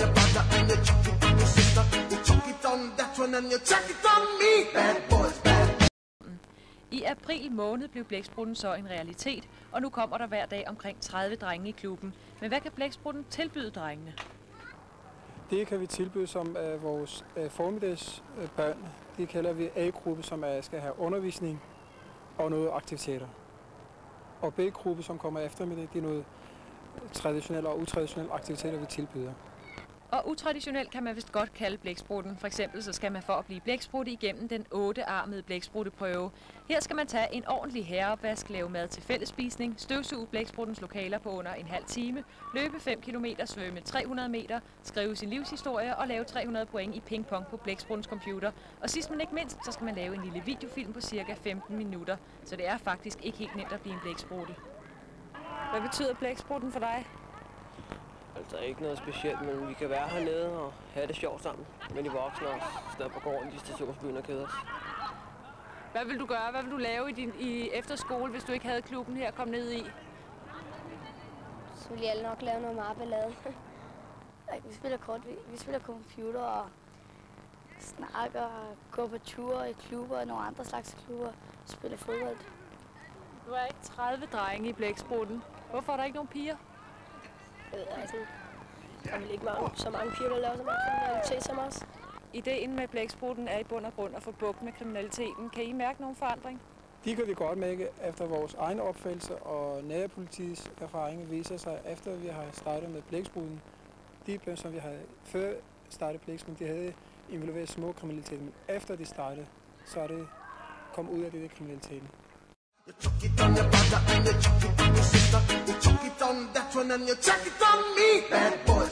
your brother and you chuck it on your sister. You chuck it on that one and you chuck it on me. Bad boys, bad. I april måned blev blæksprutten så en realitet, og nu kommer der hver dag omkring 30 drenge i klubben. Men hvad kan blæksprutten tilbyde drengene? Det kan vi tilbyde som vores formiddagsbørn. Det kalder vi A-gruppe, som skal have undervisning og noget aktiviteter. Og B-gruppe, som kommer eftermiddag, det er noget traditionelle og utraditionelle aktiviteter, vi tilbyder. Og utraditionelt kan man vist godt kalde blæksprutten. For eksempel så skal man for at blive blæksprutte igennem den 8-armede blæksprutteprøve. Her skal man tage en ordentlig herreopvask, lave mad til fællesspisning, støvsuge blækspruttens lokaler på under en halv time, løbe 5 km, svømme 300 meter, skrive sin livshistorie og lave 300 point i pingpong på blækspruttens computer. Og sidst men ikke mindst, så skal man lave en lille videofilm på cirka 15 minutter. Så det er faktisk ikke helt nemt at blive en blæksprutte. Hvad betyder blæksprutten for dig? Altså ikke noget specielt, men vi kan være hernede og have det sjovt sammen med de voksne og stedet på gården i stationsbyen og kede os. Hvad vil du gøre? Hvad vil du lave i efterskole, hvis du ikke havde klubben her at komme ned i? Så vil jeg nok lave noget meget ballade. Vi spiller kort, vi spiller computer og snakker, går på ture i klubber og nogle andre slags klubber, spiller fodbold. Du er ikke 30 drenge i blæksprutten. Hvorfor er der ikke nogen piger? Jeg ved altså, der er vel ikke så mange piger, der laver så meget kriminalitet som os. Ideen med blæksprutten er i bund og grund at få bugt med kriminaliteten. Kan I mærke nogen forandring? De kan vi godt mærke efter vores egne opfattelse, og nærpolitiets erfaring viser sig, efter vi har startet med blæksprutten. De børn, som vi har før startet blæksprutten, de havde involveret små kriminalitet, men efter de startede, så er det kommet ud af det kriminaliteten. You chuck it on your brother and you chuck it on your sister. You chuck it on that one and you chuck it on me. Bad boys.